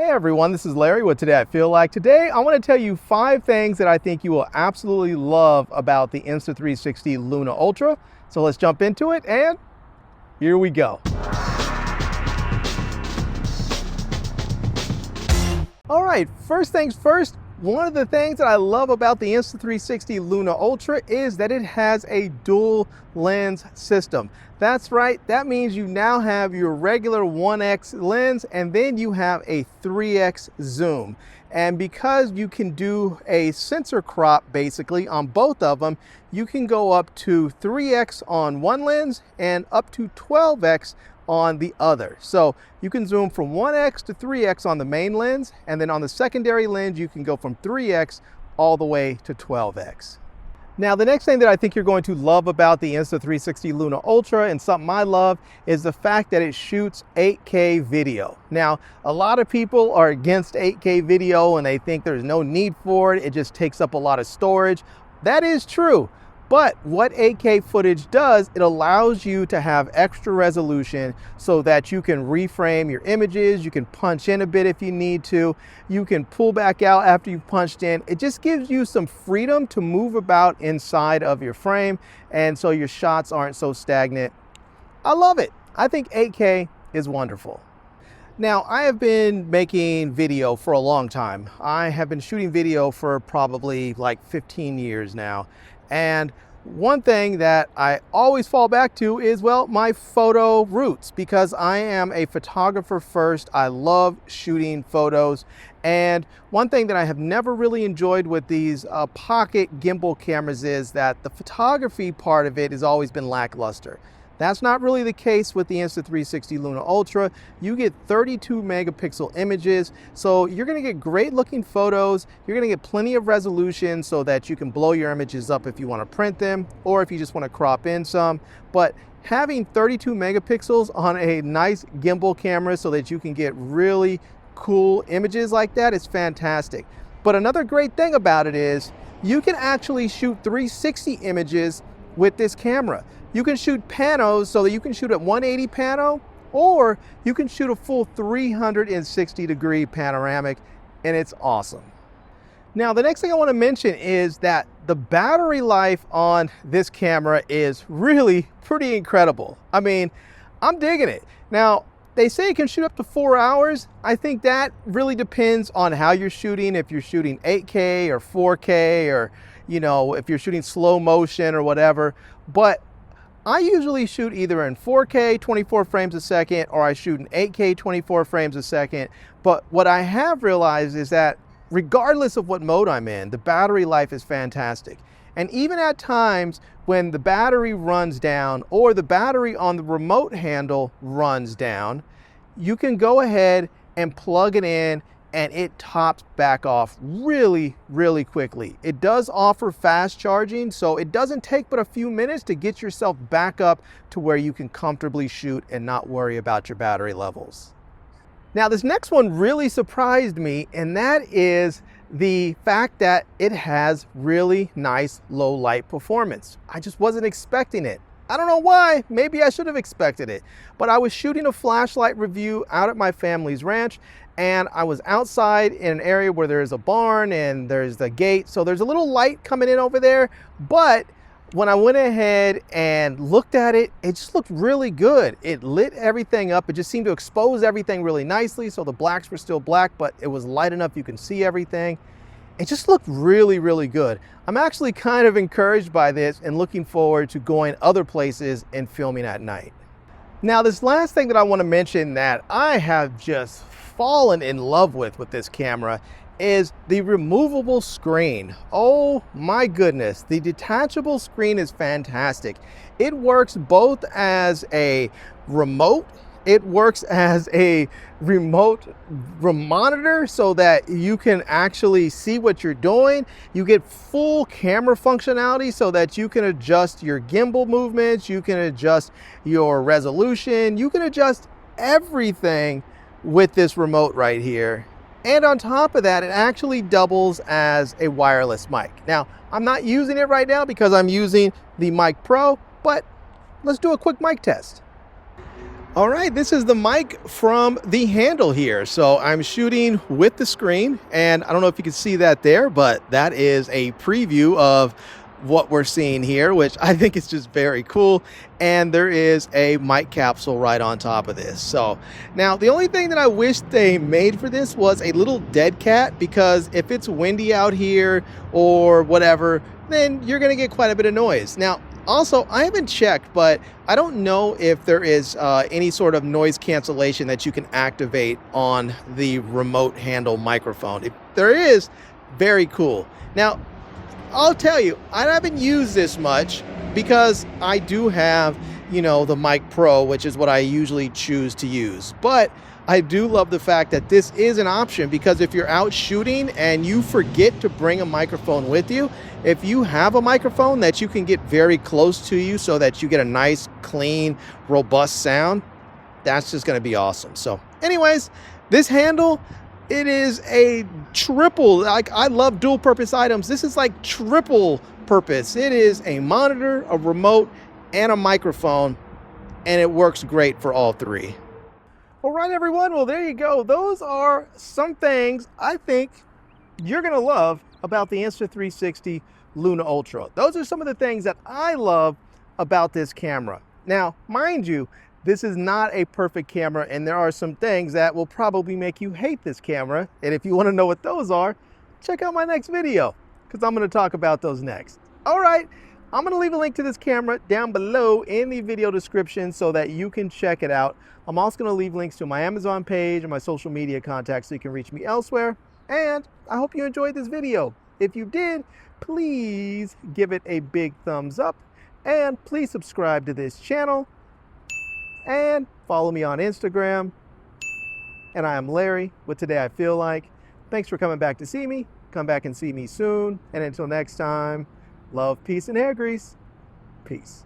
Hey everyone, this is Larry with Today I Feel Like. Today I want to tell you 5 things that I think you will absolutely love about the Insta360 Luna Ultra. So let's jump into it, and here we go. All right, first things first, one of the things that I love about the Insta360 Luna Ultra is that it has a dual lens system. That's right, that means you now have your regular 1x lens and then you have a 3x zoom. And because you can do a sensor crop basically on both of them, you can go up to 3x on one lens and up to 12x on the other. So you can zoom from 1x to 3x on the main lens, and then on the secondary lens you can go from 3x all the way to 12x. Now the next thing that I think you're going to love about the Insta360 Luna Ultra, and something I love, is the fact that it shoots 8K video. Now a lot of people are against 8K video and they think there's no need for it, it just takes up a lot of storage. That is true. But what 8K footage does, it allows you to have extra resolution so that you can reframe your images, you can punch in a bit if you need to, you can pull back out after you've punched in. It just gives you some freedom to move about inside of your frame, and so your shots aren't so stagnant. I love it. I think 8K is wonderful. Now, I have been making video for a long time. I have been shooting video for probably like 15 years now. And one thing that I always fall back to is, well, my photo roots, because I am a photographer first. I love shooting photos. And one thing that I have never really enjoyed with these pocket gimbal cameras is that the photography part of it has always been lackluster. That's not really the case with the Insta360 Luna Ultra. You get 32 megapixel images, so you're gonna get great looking photos. You're gonna get plenty of resolution so that you can blow your images up if you wanna print them, or if you just wanna crop in some. But having 32 megapixels on a nice gimbal camera so that you can get really cool images like that is fantastic. But another great thing about it is you can actually shoot 360 images with this camera. You can shoot panos so that you can shoot at 180 pano, or you can shoot a full 360 degree panoramic, and it's awesome. Now, the next thing I want to mention is that the battery life on this camera is really pretty incredible. I mean, I'm digging it. Now, they say it can shoot up to 4 hours. I think that really depends on how you're shooting. If you're shooting 8K or 4K, or, you know, if you're shooting slow motion or whatever. But I usually shoot either in 4K 24 frames a second, or I shoot in 8K 24 frames a second. But what I have realized is that regardless of what mode I'm in, the battery life is fantastic. And even at times when the battery runs down, or the battery on the remote handle runs down, you can go ahead and plug it in and it tops back off really, really quickly. It does offer fast charging, so it doesn't take but a few minutes to get yourself back up to where you can comfortably shoot and not worry about your battery levels. Now, this next one really surprised me, and that is the fact that it has really nice low light performance. I just wasn't expecting it. I don't know why, maybe I should have expected it, but I was shooting a flashlight review out at my family's ranch, and I was outside in an area where there's a barn and there's the gate, so there's a little light coming in over there. But when I went ahead and looked at it, it just looked really good. It lit everything up. It just seemed to expose everything really nicely, so the blacks were still black, but it was light enough you can see everything. It just looked really, really good. I'm actually kind of encouraged by this and looking forward to going other places and filming at night. Now, this last thing that I want to mention that I have just fallen in love with this camera is the removable screen. Oh my goodness, the detachable screen is fantastic. It works both as a remote, it works as a remote monitor so that you can actually see what you're doing. You get full camera functionality so that you can adjust your gimbal movements, you can adjust your resolution, you can adjust everything with this remote right here. And on top of that, it actually doubles as a wireless mic. Now, I'm not using it right now because I'm using the Mic Pro, but let's do a quick mic test. All right, this is the mic from the handle here. So I'm shooting with the screen, and I don't know if you can see that there, but that is a preview of what we're seeing here, which I think is just very cool. And there is a mic capsule right on top of this. So now the only thing that I wish they made for this was a little dead cat, because if it's windy out here or whatever, then you're gonna get quite a bit of noise. Now, also, I haven't checked, but I don't know if there is any sort of noise cancellation that you can activate on the remote handle microphone. If there is, very cool. Now, I'll tell you, I haven't used this much because I do have, the Mic Pro, which is what I usually choose to use. But I do love the fact that this is an option, because if you're out shooting and you forget to bring a microphone with you, if you have a microphone that you can get very close to you so that you get a nice, clean, robust sound, that's just gonna be awesome. So anyways, this handle, it is a triple, like, I love dual purpose items. This is like triple purpose. It is a monitor, a remote, and a microphone, and it works great for all three. All right, everyone, well, there you go. Those are some things I think you're gonna love about the Insta360 Luna Ultra. Those are some of the things that I love about this camera. Now, mind you, this is not a perfect camera, and there are some things that will probably make you hate this camera. And if you wanna know what those are, check out my next video, because I'm gonna talk about those next. All right, I'm gonna leave a link to this camera down below in the video description so that you can check it out. I'm also gonna leave links to my Amazon page and my social media contacts so you can reach me elsewhere. And I hope you enjoyed this video. If you did, please give it a big thumbs up, and please subscribe to this channel and follow me on Instagram. And I am Larry with Today I Feel Like. Thanks for coming back to see me. Come back and see me soon. And until next time, love, peace, and hair grease. Peace.